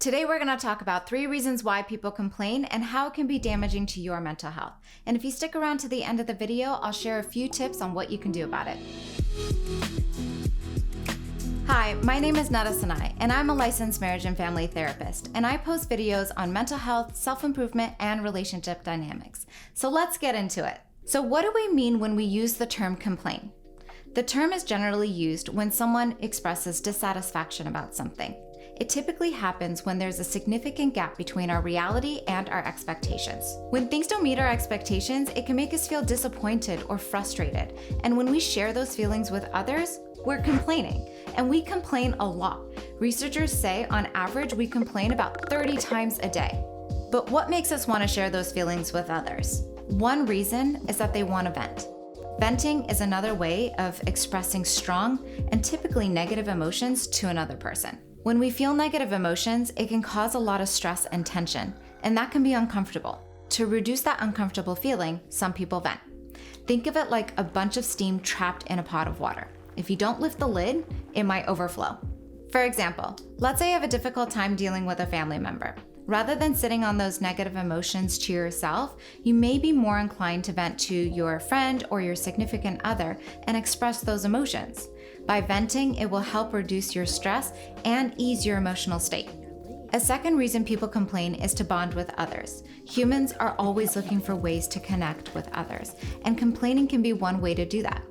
Today we're going to talk about 3 reasons why people complain and how it can be damaging to your mental health. And if you stick around to the end of the video, I'll share a few tips on what you can do about it. Hi, my name is Nada Sanai, and I'm a licensed marriage and family therapist, and I post videos on mental health, self-improvement, and relationship dynamics. So let's get into it. So what do we mean when we use the term complain? The term is generally used when someone expresses dissatisfaction about something. It typically happens when there's a significant gap between our reality and our expectations. When things don't meet our expectations, it can make us feel disappointed or frustrated. And when we share those feelings with others, we're complaining. And we complain a lot. Researchers say on average, we complain about 30 times a day. But what makes us want to share those feelings with others? One reason is that they want to vent. Venting is another way of expressing strong and typically negative emotions to another person. When we feel negative emotions, it can cause a lot of stress and tension, and that can be uncomfortable. To reduce that uncomfortable feeling, some people vent. Think of it like a bunch of steam trapped in a pot of water. If you don't lift the lid, it might overflow. For example, let's say you have a difficult time dealing with a family member. Rather than sitting on those negative emotions to yourself, you may be more inclined to vent to your friend or your significant other and express those emotions. By venting, it will help reduce your stress and ease your emotional state. A second reason people complain is to bond with others. Humans are always looking for ways to connect with others, and complaining can be one way to do that.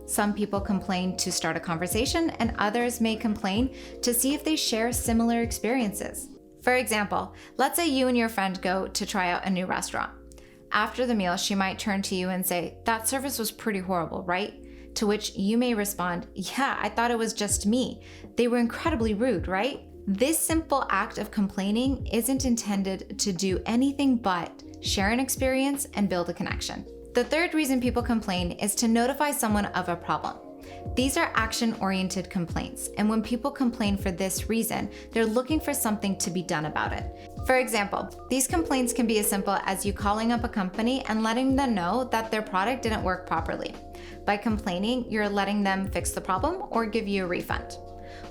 Some people complain to start a conversation, and others may complain to see if they share similar experiences. For example, let's say you and your friend go to try out a new restaurant. After the meal, she might turn to you and say, "That service was pretty horrible, right?" To which you may respond, "Yeah, I thought it was just me. They were incredibly rude, right?" This simple act of complaining isn't intended to do anything but share an experience and build a connection. The third reason people complain is to notify someone of a problem. These are action-oriented complaints, and when people complain for this reason, they're looking for something to be done about it. For example, these complaints can be as simple as you calling up a company and letting them know that their product didn't work properly. By complaining, you're letting them fix the problem or give you a refund.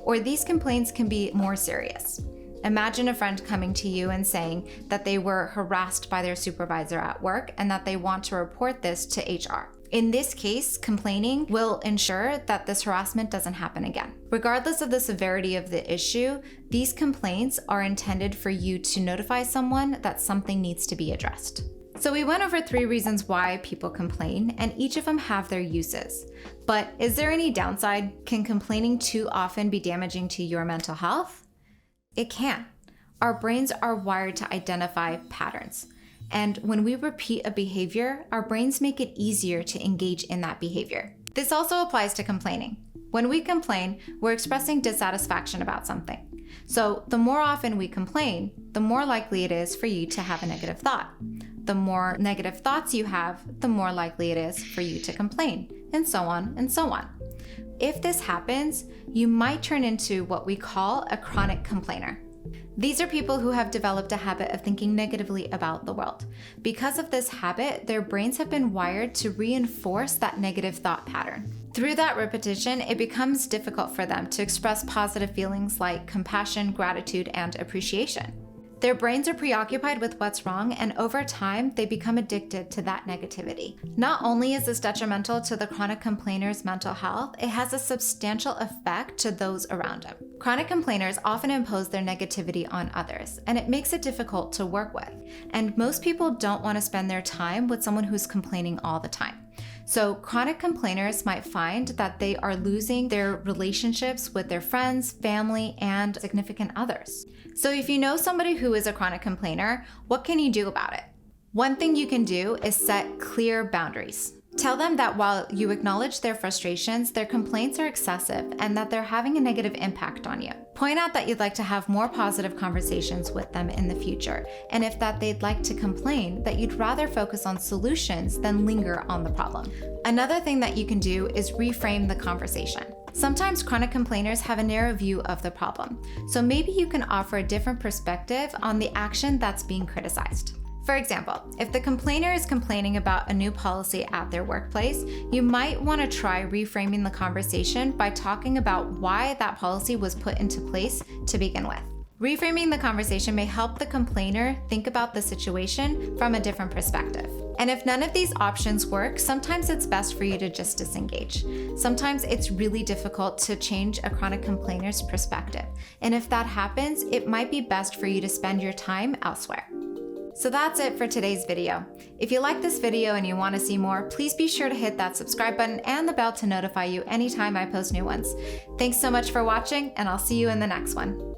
Or these complaints can be more serious. Imagine a friend coming to you and saying that they were harassed by their supervisor at work and that they want to report this to HR. In this case, complaining will ensure that this harassment doesn't happen again. Regardless of the severity of the issue, these complaints are intended for you to notify someone that something needs to be addressed. So we went over 3 reasons why people complain, and each of them have their uses. But is there any downside? Can complaining too often be damaging to your mental health? It can. Our brains are wired to identify patterns. And when we repeat a behavior, our brains make it easier to engage in that behavior. This also applies to complaining. When we complain, we're expressing dissatisfaction about something. So the more often we complain, the more likely it is for you to have a negative thought. The more negative thoughts you have, the more likely it is for you to complain, and so on and so on. If this happens, you might turn into what we call a chronic complainer. These are people who have developed a habit of thinking negatively about the world. Because of this habit, their brains have been wired to reinforce that negative thought pattern. Through that repetition, it becomes difficult for them to express positive feelings like compassion, gratitude, and appreciation. Their brains are preoccupied with what's wrong, and over time, they become addicted to that negativity. Not only is this detrimental to the chronic complainer's mental health, it has a substantial effect to those around them. Chronic complainers often impose their negativity on others, and it makes it difficult to work with. And most people don't want to spend their time with someone who's complaining all the time. So chronic complainers might find that they are losing their relationships with their friends, family, and significant others. So if you know somebody who is a chronic complainer, what can you do about it? One thing you can do is set clear boundaries. Tell them that while you acknowledge their frustrations, their complaints are excessive and that they're having a negative impact on you. Point out that you'd like to have more positive conversations with them in the future, and if that they'd like to complain, that you'd rather focus on solutions than linger on the problem. Another thing that you can do is reframe the conversation. Sometimes chronic complainers have a narrow view of the problem, so maybe you can offer a different perspective on the action that's being criticized. For example, if the complainer is complaining about a new policy at their workplace, you might want to try reframing the conversation by talking about why that policy was put into place to begin with. Reframing the conversation may help the complainer think about the situation from a different perspective. And if none of these options work, sometimes it's best for you to just disengage. Sometimes it's really difficult to change a chronic complainer's perspective. And if that happens, it might be best for you to spend your time elsewhere. So that's it for today's video. If you like this video and you want to see more, please be sure to hit that subscribe button and the bell to notify you anytime I post new ones. Thanks so much for watching, and I'll see you in the next one.